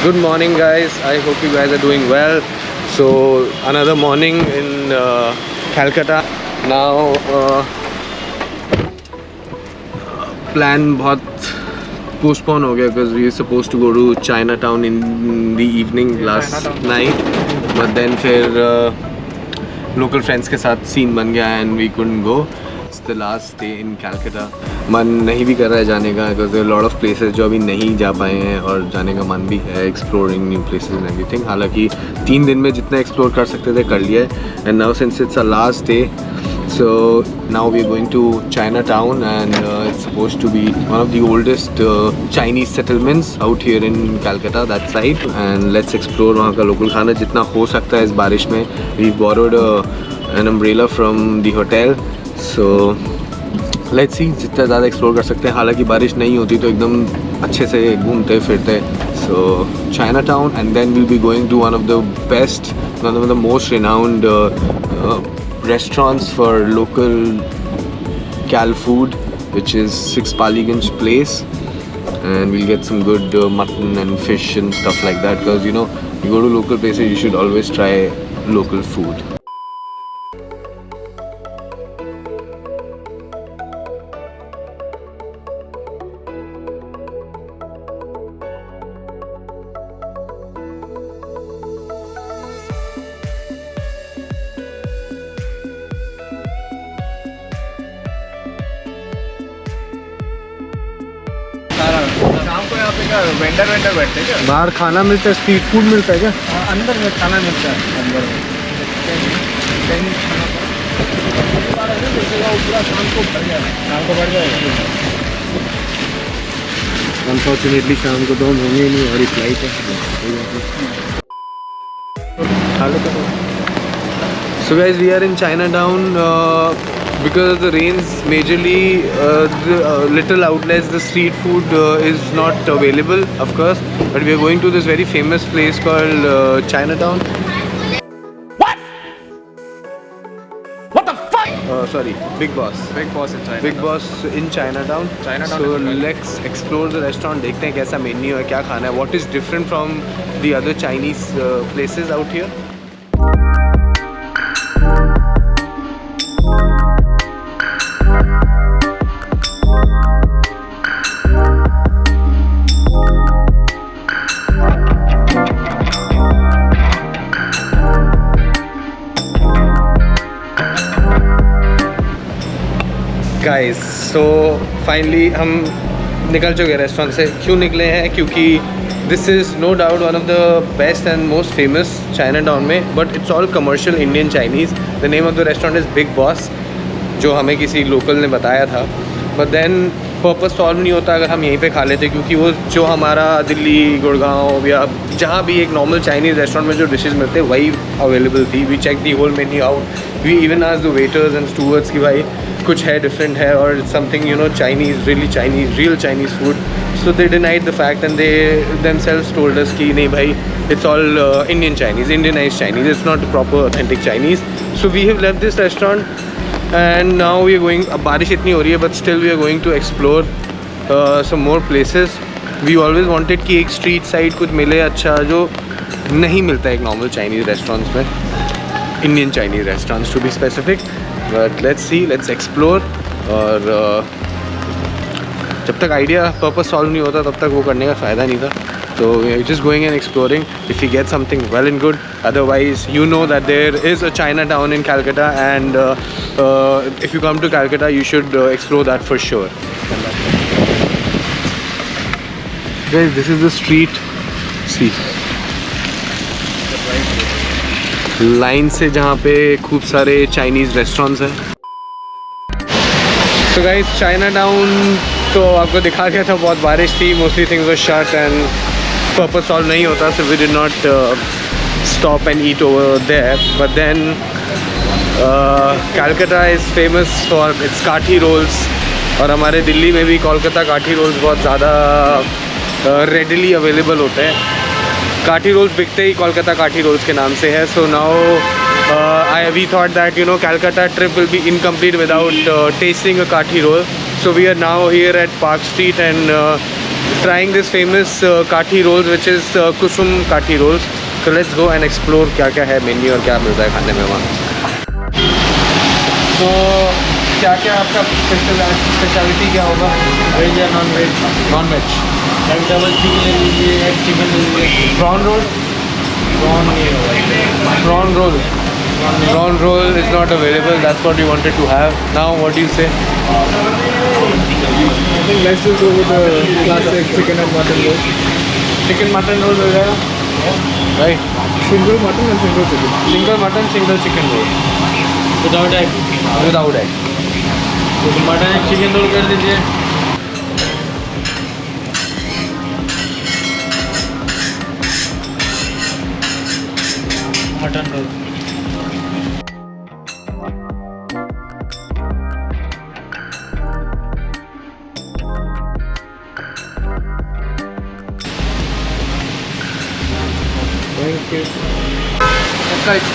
Good morning, guys. I hope you guys are doing well. So, another morning in Calcutta. Now, plan बहुत postpone हो गया because we were supposed to go to Chinatown in the evening last night, but then फिर local friends के साथ scene बन गया and we couldn't go. It's the last day in Calcutta. मन नहीं भी कर रहा है जाने का because there are a lot of places जो अभी नहीं जा पाए हैं और जाने का मन भी है, exploring new places and everything. हालांकि 3 दिन में जितना explore कर सकते थे कर लिया है. And now since it's our last day, so now we're going to Chinatown and it's supposed to be one of the oldest Chinese settlements out here in Calcutta, that side. And let's explore वहाँ का local खाना जितना हो सकता है इस बारिश में. We've borrowed an umbrella from the hotel. So let's see जितना ज़्यादा एक्सप्लोर कर सकते हैं. हालांकि बारिश नहीं होती तो एकदम अच्छे से घूमते फिरते. So Chinatown and then will be going to one of the best, one of the most renowned restaurants for local cal food, which is 6 Paliganj place, and we'll get some good mutton and fish and stuff like that, because you know, you go to local places, you should always try local food. शाम को यहाँ पे क्या vendor बैठते हैं क्या? बाहर खाना मिलता है, स्ट्रीट फूड मिलता है क्या? अंदर में खाना मिलता है अंदर में। पूरा शाम को भर जाएगा, शाम को भर जाएगा। अनफॉर्चुनेटली शाम को तो हम होंगे ही नहीं, हमारी फ्लाइट है. So guys, we are in Chinatown. Because of the rains, majorly the little outlets, the street food is not available, of course. But we are going to this very famous place called Chinatown. What the fuck? Sorry, Big Boss. Big Boss in China. Big Boss in Chinatown. Chinatown So is right. let's explore the restaurant. देखते हैं कैसा menu है, क्या खाना है. What is different from the other Chinese places out here? Guys, so finally हम निकल चुके हैं रेस्टोरेंट से. क्यों निकले हैं? क्योंकि this is no doubt one of the best and most famous Chinatown में, but it's all commercial Indian Chinese. The name of the restaurant is big boss, जो हमें किसी लोकल ने बताया था. बट देन पर्पस सॉल्व नहीं होता अगर हम यहीं पे खा लेते, क्योंकि वो जो हमारा दिल्ली, गुड़गांव या जहाँ भी एक नॉर्मल चाइनीज़ रेस्टोरेंट में जो डिशेस मिलते हैं वही अवेलेबल थी. We check the whole menu out. We even आज द वेटर्स एंड स्टूवर्ड्स की भाई कुछ है डिफरेंट है और something you know Chinese, really Chinese, real Chinese food. So they denied the fact and they themselves told us कि नहीं भाई, it's all Indian Chinese, Indianise Chinese, it's not proper authentic Chinese. So we have left this restaurant and now we are going. अब बारिश इतनी हो रही है but still we are going to explore some more places. We always wanted कि एक street side कुछ मिले अच्छा, जो नहीं मिलता है एक normal Chinese restaurants में, Indian Chinese restaurants to be specific. But let's see, let's explore. और जब तक आइडिया पर्पस सॉल्व नहीं होता तब तक वो करने का फ़ायदा नहीं था. So we are just going and exploring. If we get something, well and good. Otherwise, you know that there is a Chinatown in Calcutta, and if you come to Calcutta, you should explore that for sure. Guys, this is the street. See, line से जहाँ पे खूब सारे Chinese restaurants हैं. So guys, Chinatown तो आपको दिखा दिया था. बहुत बारिश थी, mostly things were shut and purpose solve नहीं होता, so we did not stop and eat over there. But then Calcutta is famous for its काठी rolls, और हमारे दिल्ली में भी कोलकाता काठी रोल्स बहुत ज़्यादा रेडिली अवेलेबल होते हैं. काठी रोल्स बिकते ही कोलकाता काठी रोल्स के नाम से है. So now we thought that you know Calcutta trip will be incomplete without tasting a kathi roll. So we are now here at Park Street and trying this famous काठी rolls, which is kusum काठी rolls. So let's go and explore क्या क्या है menu और क्या मिलता है खाने में वहाँ. तो क्या क्या आपका स्पेशलिटी क्या होगा? वेज या non veg? Non veg. Egg double chicken ले लीजिए, एग चिकन ले लीजिए. Prawn role. प्रॉन नहीं होगा. Prawn roll. Prawn roll is not available. That's what we wanted to have. Now, what do you say? I think let's just go with the classic chicken and mutton roll. Chicken mutton roll हो जाएगा. Right. Single mutton and single chicken. Single mutton, single chicken roll. Without egg. Without egg. तो mutton egg chicken roll कर दीजिए. Mutton roll. Thank you. It's like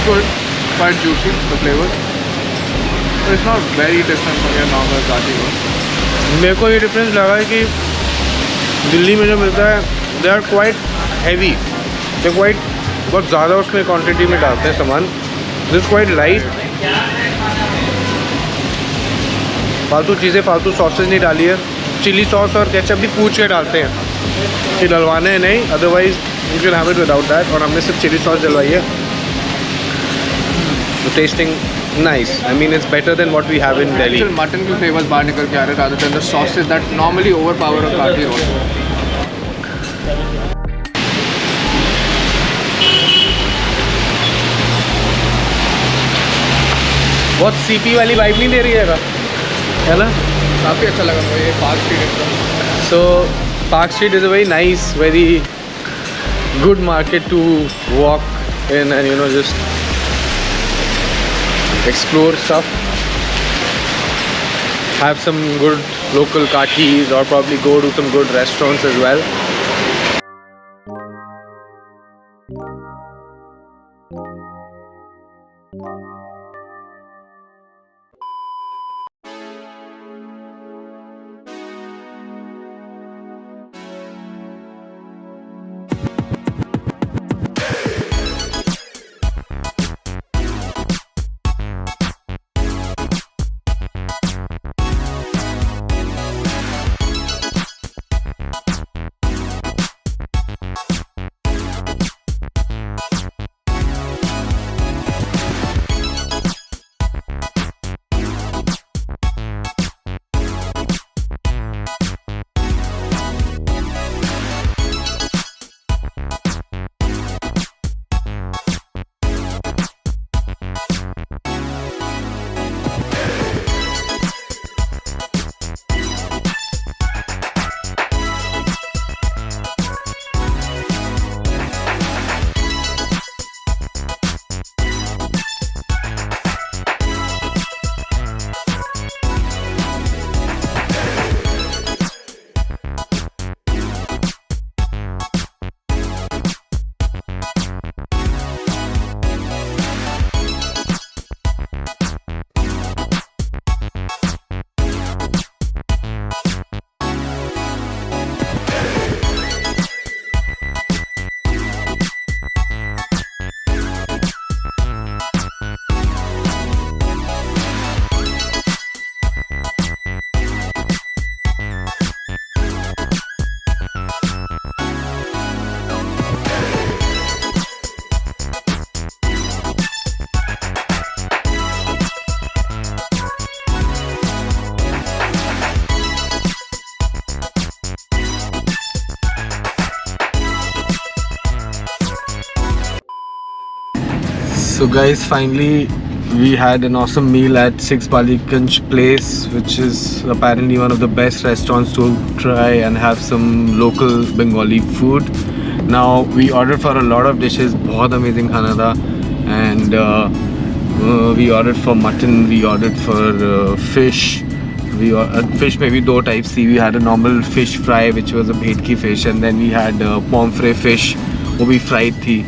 good, quite juicy, the flavor. But it's not very different from your normal काठी roll. मेरे को ये difference लगा है कि दिल्ली में जो मिलता है they are quite heavy, they quite बहुत ज़्यादा उसमें क्वांटिटी में डालते हैं सामान. दिस क्वाइट लाइट, फालतू चीज़ें, फालतू सॉसेज नहीं डाली है. चिली सॉस और केचप भी पूछ के डालते हैं कि डलवाने हैं नहीं, otherwise you can have it without that. और हमने सिर्फ चिली सॉस डलवाई है. Testing nice. I mean, it's better than what we have in Delhi. Actual mutton के flavors बाहर निकल के आ रहे rather than the sauces that normally overpower a काठी roll. बहुत CP वाली वाइब नहीं दे रही है ना? काफ़ी अच्छा लगा मुझे ये पार्क स्ट्रीट का. So Park Street is a very nice, very good market to walk in and just explore stuff. Have some good local kathis or probably go to some good restaurants as well. So guys, finally we had an awesome meal at 6 Baliganj Place, which is apparently one of the best restaurants to try and have some local Bengali food. Now we ordered for a lot of dishes, बहुत amazing खाना था, and we ordered for mutton, we ordered for fish. Fish maybe दो types थी. We had a normal fish fry which was a bhetki fish, and then we had pomfret fish, वो भी fried थी.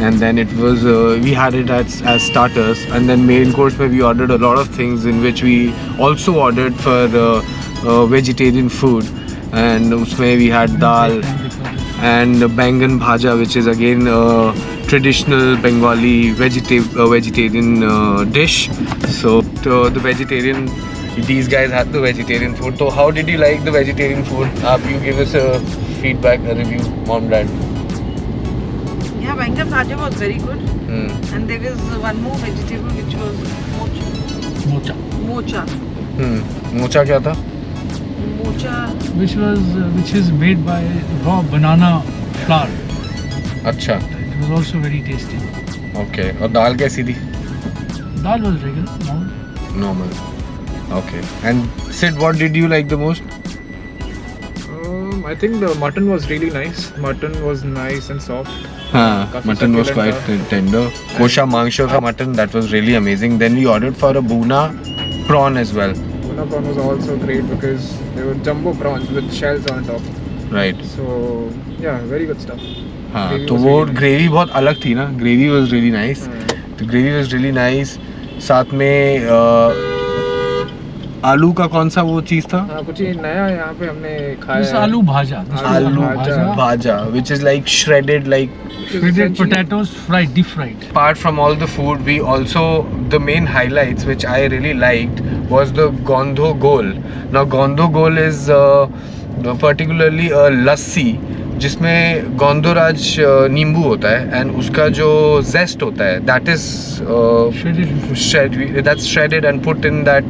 And then it was we had it as starters, and then main course where we ordered a lot of things, in which we also ordered for vegetarian food, and usme we had dal and bangan bhaja, which is again traditional Bengali vegetarian dish. So the vegetarian, these guys had the vegetarian food. So how did you like the vegetarian food? You give us a feedback, a review, mom, dad. Yeah, bangan bhaja was very good. And there is one more vegetable which was mocha. Mocha, mocha क्या था? Mocha. which is made by raw banana flour. अच्छा, It was also very tasty. okay. और दाल कैसी थी? Dal was regular, normal. Normal. Okay. And Sid, what did you like the most? I think the mutton was really nice. Mutton was nice and soft. हाँ, काफी mutton was succulent quite tender. Kosha mangsho tha mutton, that was really amazing. Then we ordered for a Buna prawn as well. Tuna prawn was also great because they were jumbo prawns with shells on top. Right. So yeah, very good stuff. हाँ, Gravy तो was वो really nice. Gravy बहुत अलग थी ना. Gravy was really nice. तो gravy was really nice. साथ में आलू का कौन सा वो चीज़ था? हाँ, कुछ ही नया यहाँ पे हमने खाया This है. aloo bhaja. This was आलू भाजा. भाजा, which is like shredded, like shredded potatoes, fried, deep fried. apart from all the food, we also, the main highlights which I really liked was the Gondho Gol. Now Gondho Gol is particularly a lassi जिसमें गोंदोराज नींबू होता है and उसका जो जेस्ट होता है that is that's shredded and put in that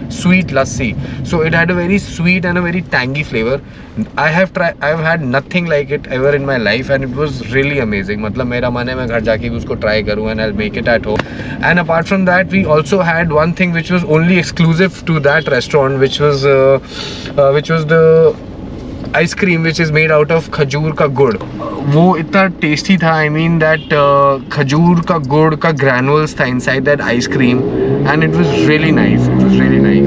sweet lassi. So it had a very sweet and a very tangy flavor. I've had nothing like it ever in my life and it was really amazing. मतलब मेरा मन है मैं घर जाके भी उसको try करूँ and I'll make it at home. And apart from that, we also had one thing which was only exclusive to that restaurant, which was the ice cream which is made out of खजूर का गुड़. वो इतना tasty था. I mean that खजूर का गुड़ का granules था inside that ice cream and it was really nice. It was really nice.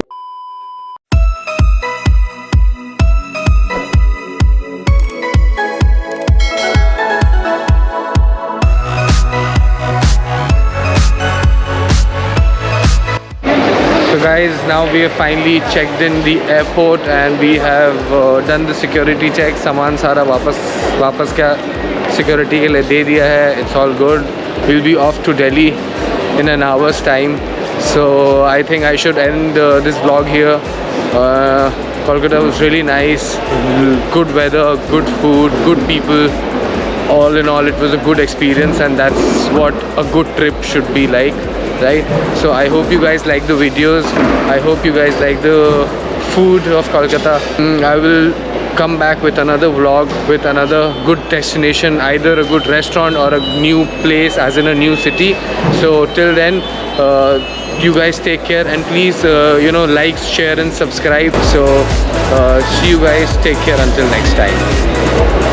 So guys, now we have finally checked in the airport and we have done the security check. सामान सारा वापस क्या security के लिए दे दिया है. It's all good. We'll be off to Delhi in an hour's time. So I think I should end this vlog here. Kolkata was really nice. Good weather, good food, good people. All in all, it was a good experience and that's what a good trip should be like. Right, so I hope you guys like the videos. I hope you guys like the food of Kolkata. I will come back with another vlog with another good destination, either a good restaurant or a new place as in a new city. So till then, you guys take care and please like, share and subscribe. So see you guys, take care until next time.